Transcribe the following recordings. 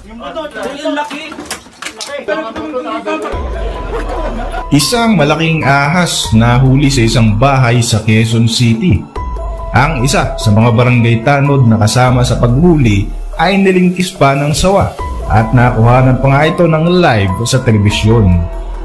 Yung laki. Isang malaking ahas na huli sa isang bahay sa Quezon City. Ang isa sa mga barangay tanod na kasama sa paghuli ay nilingkis pa ng sawa at nakuhanan pa nga ito ng live sa telebisyon.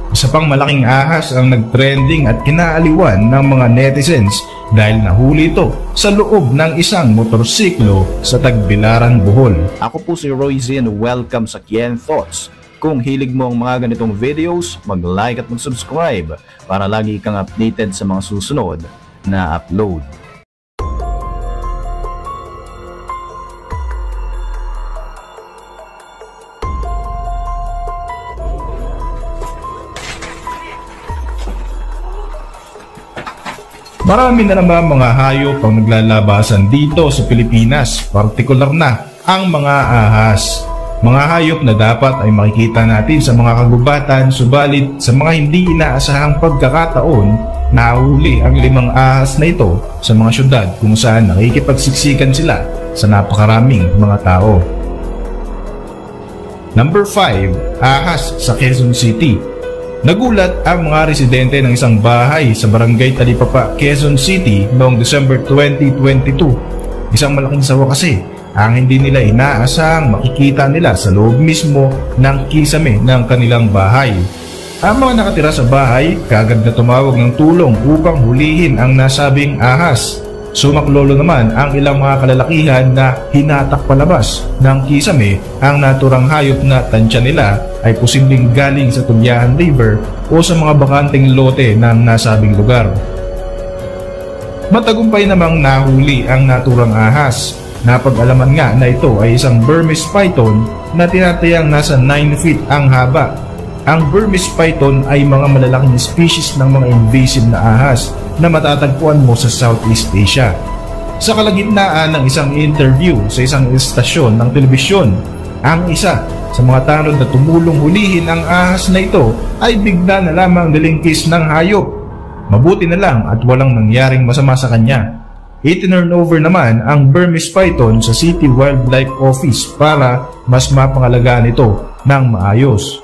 Isa pang malaking ahas ang nagtrending at kinaaliwan ng mga netizens dahil nahuli ito sa loob ng isang motorsiklo sa Tagbilaran, Bohol. Ako po si Roy Zin, welcome sa Kien Thoughts. Kung hilig mo ang mga ganitong videos, mag-like at mag-subscribe para lagi kang updated sa mga susunod na upload. Marami na naman mga hayop ang naglalabasan dito sa Pilipinas, partikular na ang mga ahas. Mga hayop na dapat ay makikita natin sa mga kagubatan, subalit sa mga hindi inaasahang pagkakataon, nahuli ang 5 ahas na ito sa mga syudad kung saan nakikipagsiksikan sila sa napakaraming mga tao. Number 5, ahas sa Quezon City. Nagulat ang mga residente ng isang bahay sa Barangay Talipapa, Quezon City noong December 2022. Isang malaking sawa kasi ang hindi nila inaasahang makikita nila sa loob mismo ng kisame ng kanilang bahay. Ang mga nakatira sa bahay kaagad na tumawag ng tulong upang hulihin ang nasabing ahas. Sumaklolo naman ang ilang mga kalalakihan na hinatak palabas ng kisame ang naturang hayop na tansya nila ay posibleng galing sa Tulyahan River o sa mga bakanting lote ng nasabing lugar. Matagumpay namang nahuli ang naturang ahas. Napag-alaman nga na ito ay isang Burmese python na tinatayang nasa 9 feet ang haba. Ang Burmese python ay mga malalaking species ng mga invasive na ahas na matatagpuan mo sa Southeast Asia. Sa kalagitnaan ng isang interview sa isang istasyon ng telebisyon, ang isa sa mga tanod na tumulong hulihin ang ahas na ito ay bigla na lamang nilingkis ng hayop. Mabuti na lang at walang nangyaring masama sa kanya. I-turn over naman ang Burmese python sa City Wildlife Office para mas mapangalagaan ito ng maayos.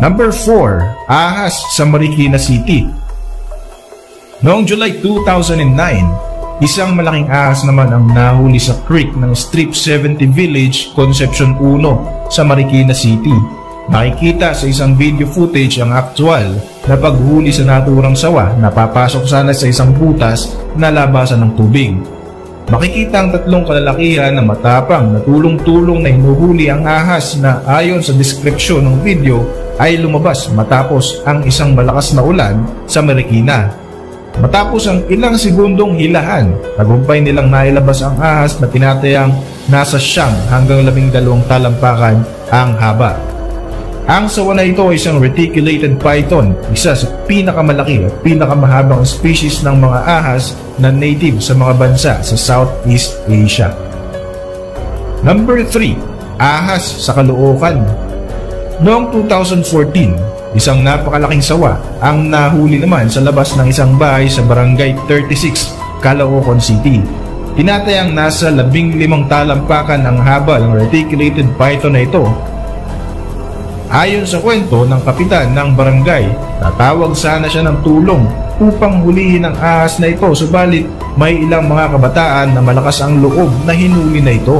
Number 4, ahas sa Marikina City. Noong July 2009, isang malaking ahas naman ang nahuli sa creek ng Strip 70 Village, Concepcion 1 sa Marikina City. Makikita sa isang video footage ang aktual na paghuli sa naturang sawa na papasok sana sa isang butas na labasan ng tubig. Makikita ang 3 kalalakihan na matapang na tulong-tulong na hinuhuli ang ahas na ayon sa deskripsyon ng video ay lumabas matapos ang isang malakas na ulan sa Marikina. Matapos ang ilang segundong hilahan, tagumpay nilang nailabas ang ahas na tinatayang nasa 9 hanggang 12 talampakan ang haba. Ang sawa na ito ay isang reticulated python, isa sa pinakamalaki at pinakamahabang species ng mga ahas na native sa mga bansa sa Southeast Asia. Number 3, ahas sa Caloocan. Noong 2014, isang napakalaking sawa ang nahuli naman sa labas ng isang bahay sa Barangay 36, Caloocan City. Tinatayang nasa 15 talampakan ang haba ng reticulated python na ito. Ayon sa kwento ng kapitan ng barangay, tatawag sana siya ng tulong upang hulihin ang ahas na ito, subalit may ilang mga kabataan na malakas ang loob na hinuli na ito.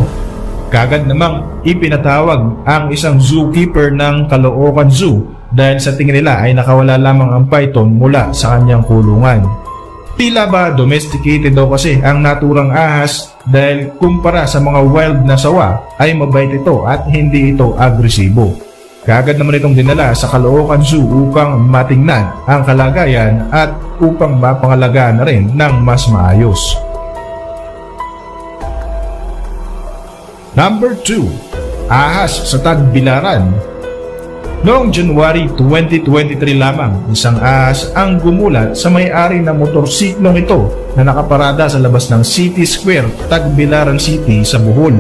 Kagad namang ipinatawag ang isang zookeeper ng Caloocan Zoo dahil sa tingin nila ay nakawala lamang ang python mula sa kanyang kulungan. Tila ba domesticated daw kasi ang naturang ahas dahil kumpara sa mga wild na sawa ay mabait ito at hindi ito agresibo. Kagad naman itong dinala sa Caloocan Zoo upang matingnan ang kalagayan at upang mapangalagaan na rin ng mas maayos. Number 2, ahas sa Tagbilaran. Noong January 2023 lamang, isang ahas ang gumulat sa may-ari ng motorsiklong ito na nakaparada sa labas ng City Square, Tagbilaran City sa Bohol.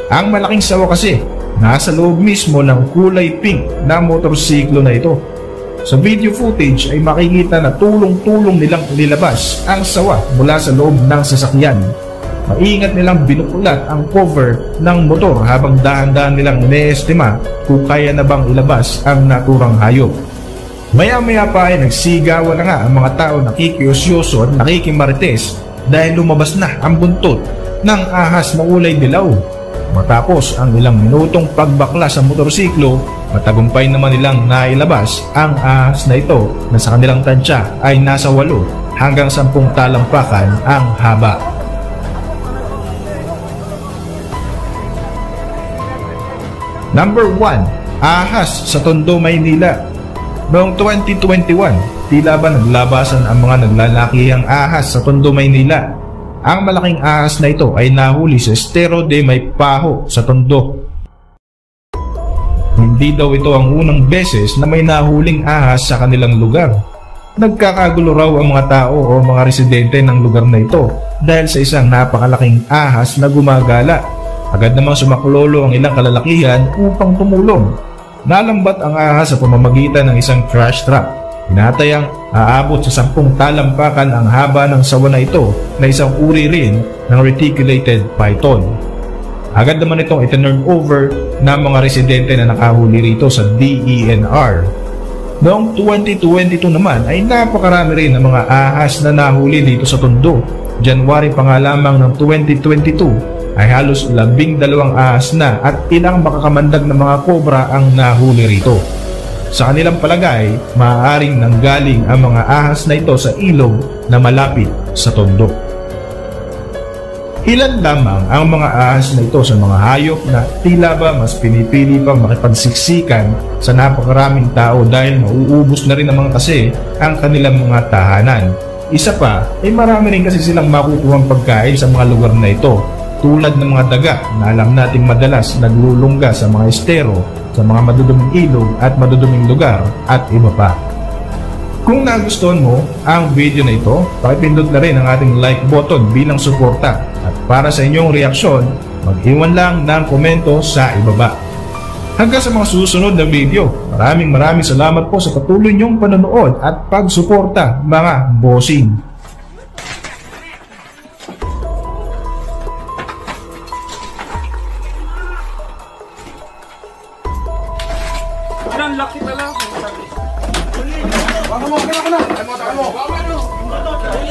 Ang malaking sawa kasi nasa loob mismo ng kulay pink na motorsiklo na ito. Sa video footage ay makikita na tulong-tulong nilang nilabas ang sawa mula sa loob ng sasakyan. maingat nilang binukulat ang cover ng motor habang dahan-dahan nilang ine-estima kung kaya na bang ilabas ang naturang hayop. Maya-maya pa ay nagsigawan na nga ang mga tao nakikiusyoso at nakikimarites dahil lumabas na ang buntot ng ahas na kulay dilaw. Matapos ang ilang minutong pagbakla sa motorsiklo, matagumpay naman nilang nailabas ang ahas na ito na sa kanilang tansya ay nasa 8 hanggang 10 talampakan ang haba. Number 1. Ahas sa Tondo, Maynila. Noong 2021, tila ba naglabasan ang mga naglalakihang ahas sa Tondo, Maynila. Ang malaking ahas na ito ay nahuli sa Estero de Maypaho sa Tondo. Hindi daw ito ang unang beses na may nahuling ahas sa kanilang lugar. Nagkakagulo raw ang mga tao o mga residente ng lugar na ito dahil sa isang napakalaking ahas na gumagala. Agad namang sumaklolo ang ilang kalalakihan upang tumulong. Nalambat ang ahas sa pamamagitan ng isang trash trap. Tinatayang aabot sa 10 talampakan ang haba ng sawa na ito na isang uri rin ng reticulated python. Agad naman itong itinurn over ng mga residente na nakahuli rito sa DENR. Noong 2022 naman ay napakarami rin ng mga ahas na nahuli dito sa Tondo. January pa nga lamang ng 2022 ay halos 12 ahas na at ilang makakamandag na mga kobra ang nahuli rito. Sa kanilang palagay, maaaring nanggaling ang mga ahas na ito sa ilog na malapit sa Tondo. Ilan lamang ang mga ahas na ito sa mga hayop na tila ba mas pinipili pang makipagsiksikan sa napakaraming tao dahil mauubos na rin naman kasi ang kanilang mga tahanan. Isa pa ay marami rin kasi silang makukuhang pagkain sa mga lugar na ito, tulad ng mga daga na alam nating madalas naglulungga sa mga estero, sa mga maduduming ilog at maduduming lugar at iba pa. Kung nagustuhan mo ang video na ito, pakipindot na rin ang ating like button bilang suporta at para sa inyong reaksyon, mag-iwan lang ng komento sa ibaba. Hanggang sa mga susunod na video, maraming salamat po sa patuloy niyong panonood at pagsuporta mga bossing. Ang laki pala. Baka mo, baka mo. Ano mo?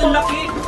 Ang laki.